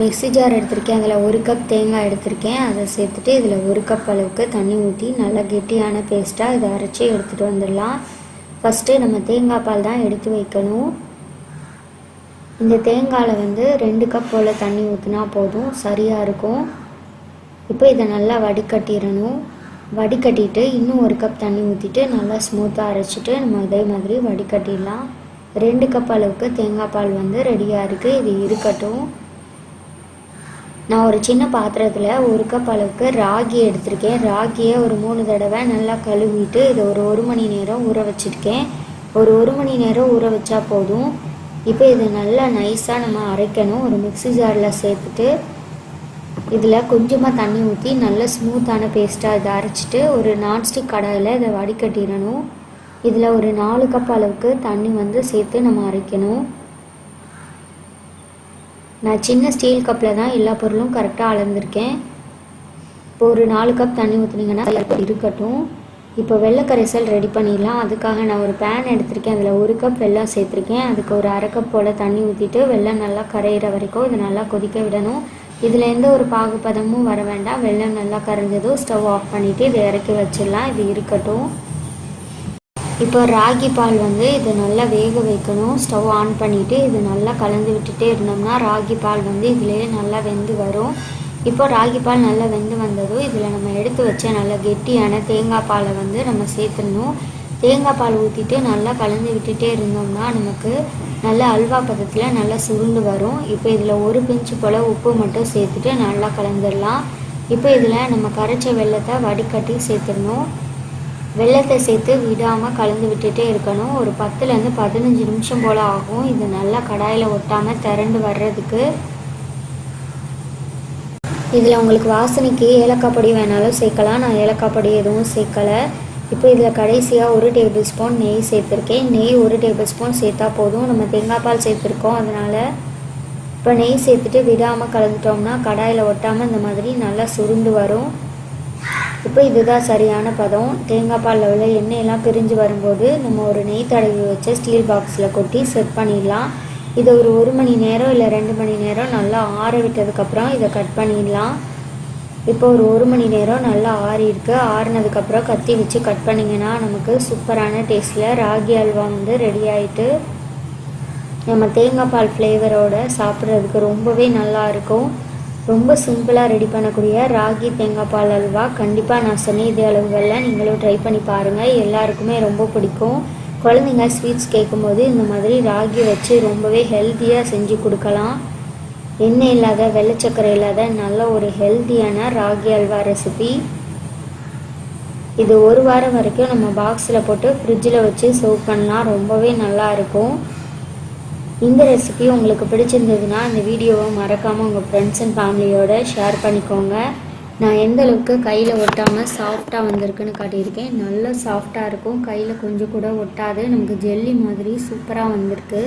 Mixie jar எடுத்திருக்கேன். அதில் 1 cup தேங்காய் எடுத்திருக்கேன். அதை சேர்த்துட்டு இதில் 1 கப் அளவுக்கு தண்ணி ஊற்றி நல்லா கெட்டியான பேஸ்ட்டாக இதை அரைச்சி எடுத்துகிட்டு வந்துடலாம். ஃபஸ்ட்டு நம்ம தேங்காய் பால் தான் எடுத்து வைக்கணும். இந்த தேங்காயில் 2 கப் போல் தண்ணி ஊற்றினா போதும், சரியாக இருக்கும். இப்போ இதை நல்லா வடிகட்டிடணும். வடிகட்டிட்டு இன்னும் 1 கப் தண்ணி ஊற்றிட்டு நல்லா ஸ்மூத்தாக அரைச்சிட்டு நம்ம இதே மாதிரி வடிகட்டிடலாம். 2 கப் அளவுக்கு தேங்காய் பால் ரெடியாக இருக்குது. இது இருக்கட்டும். நான் ஒரு சின்ன பாத்திரத்தில் 1 கப் அளவுக்கு ராகி எடுத்திருக்கேன். ராகியை ஒரு 3 தடவை நல்லா கழுவிட்டு இதை ஒரு 1 மணி நேரம் ஊற வச்சுருக்கேன். ஒரு 1 மணி நேரம் ஊற வச்சா போதும். இப்போ இதை நல்லா நைஸாக நம்ம அரைக்கணும். ஒரு மிக்ஸி ஜாரில் சேர்த்துட்டு இதில் கொஞ்சமாக தண்ணி ஊற்றி நல்ல ஸ்மூத்தான பேஸ்ட்டாக இதை அரைச்சிட்டு ஒரு நான்ஸ்டிக் கடாயில் இதை வடிகட்டிடணும். இதில் ஒரு 4 கப் அளவுக்கு தண்ணி சேர்த்து நம்ம அரைக்கணும். நான் சின்ன ஸ்டீல் கப்பில் தான் எல்லா பொருளும் கரெக்டாக அளந்திருக்கேன். இப்போ ஒரு 4 கப் தண்ணி ஊற்றுனீங்கன்னா இருக்கட்டும். இப்போ வெள்ளை கரைசல் ரெடி பண்ணிடலாம். அதுக்காக நான் ஒரு பேன் எடுத்திருக்கேன். அதில் 1 கப் வெல்லம் சேர்த்துருக்கேன். அதுக்கு ஒரு அரை கப் போல் தண்ணி ஊற்றிட்டு வெல்லம் நல்லா கரையிற வரைக்கும் இதை நல்லா கொதிக்க விடணும். இதில் எந்த ஒரு பாகுபதமும் வர வேண்டாம். வெல்லம் நல்லா கரைஞ்சதும் ஸ்டவ் ஆஃப் பண்ணிவிட்டு இதை இறக்கி வச்சிடலாம். இது இருக்கட்டும். இப்போ ராகி பால் இது நல்லா வேக வைக்கணும். ஸ்டவ் ஆன் பண்ணிவிட்டு இது நல்லா கலந்து விட்டுட்டே இருந்தோம்னா ராகி பால் இதிலே நல்லா வெந்து வரும். இப்போ ராகி பால் நல்லா வெந்து வந்ததும் இதில் நம்ம எடுத்து வச்ச நல்லா கெட்டியான தேங்காய் பாலை நம்ம சேர்த்துடணும். தேங்காய் பால் ஊற்றிட்டு நல்லா கலந்து விட்டுட்டே இருந்தோம்னா நமக்கு நல்ல அல்வா பதத்தில் நல்லா சுருண்டு வரும். இப்போ இதில் 1 பிஞ்சு போல் உப்பு மட்டும் சேர்த்துட்டு நல்லா கலந்துடலாம். இப்போ இதில் நம்ம கரைச்ச வெல்லத்தை வடிகட்டி சேர்த்துடணும். வெல்லத்தை சேர்த்து விடாமல் கலந்து விட்டுட்டே இருக்கணும். ஒரு 10லேருந்து 15 நிமிஷம் போல் ஆகும். இது நல்லா கடாயில் ஒட்டாமல் திரண்டு வர்றதுக்கு. இதில் உங்களுக்கு வாசனைக்கு ஏலக்காய் பொடி வேணாலும் சேர்க்கலாம். நான் ஏலக்காய் பொடி எதுவும் சேர்க்கலை. இப்போ இதில் கடைசியாக 1 டேபிள் ஸ்பூன் நெய் சேர்த்துருக்கேன். நெய் 1 டேபிள் ஸ்பூன் சேர்த்தா போதும். நம்ம தேங்காய் பால் சேர்த்துருக்கோம், அதனால் இப்போ நெய் சேர்த்துட்டு விடாமல் கலந்துட்டோம்னா கடாயில் ஒட்டாமல் இந்த மாதிரி நல்லா சுருண்டு வரும். இப்போ இதுதான் சரியான பதம். தேங்காய் பாலில் உள்ள எண்ணெயெல்லாம் பிரிஞ்சு வரும்போது நம்ம ஒரு நெய் தடவி வச்ச ஸ்டீல் பாக்ஸில் கொட்டி செட் பண்ணிடலாம். இதை ஒரு 1 மணி நேரம் இல்லை 2 மணி நேரம் நல்லா ஆற விட்டதுக்கப்புறம் இதை கட் பண்ணிடலாம். இப்போ ஒரு 1 மணி நேரம் நல்லா ஆறி இருக்கு. ஆறினதுக்கப்புறம் கத்தி வச்சு கட் பண்ணிங்கன்னா நமக்கு சூப்பரான டேஸ்ட்டில் ராகி அல்வா ரெடி ஆகிட்டு நம்ம தேங்காய் பால் ஃப்ளேவரோட சாப்பிட்றதுக்கு ரொம்பவே நல்லா இருக்கும். ரொம்ப சிம்பிளாக ரெடி பண்ணக்கூடிய ராகி தேங்காய் பால் அல்வா கண்டிப்பாக நான் சொன்ன இதே அளவுகளில் நீங்களும் ட்ரை பண்ணி பாருங்கள். எல்லாருக்குமே ரொம்ப பிடிக்கும். குழந்தைங்க ஸ்வீட்ஸ் கேட்கும்போது இந்த மாதிரி ராகி வச்சு ரொம்பவே ஹெல்த்தியாக செஞ்சு கொடுக்கலாம். எண்ணெய் இல்லாத வெள்ளைச்சக்கரை இல்லாத நல்ல ஒரு ஹெல்த்தியான ராகி அல்வா ரெசிபி. இது 1 வாரம் வரைக்கும் நம்ம பாக்ஸில் போட்டு ஃப்ரிட்ஜில் வச்சு சர்வ் பண்ணலாம். ரொம்பவே நல்லாயிருக்கும். இந்த ரெசிபி உங்களுக்கு பிடிச்சிருந்ததுன்னா இந்த வீடியோவை மறக்காமல் உங்கள் ஃப்ரெண்ட்ஸ் அண்ட் ஃபேமிலியோட ஷேர் பண்ணிக்கோங்க. நான் எந்த அளவுக்கு கையில் ஒட்டாமல் சாஃப்டாக வந்திருக்குன்னு காட்டியிருக்கேன். நல்லா சாஃப்டாக இருக்கும். கையில் கொஞ்சம் கூட ஒட்டாது. நமக்கு ஜெல்லி மாதிரி சூப்பராக வந்திருக்கு.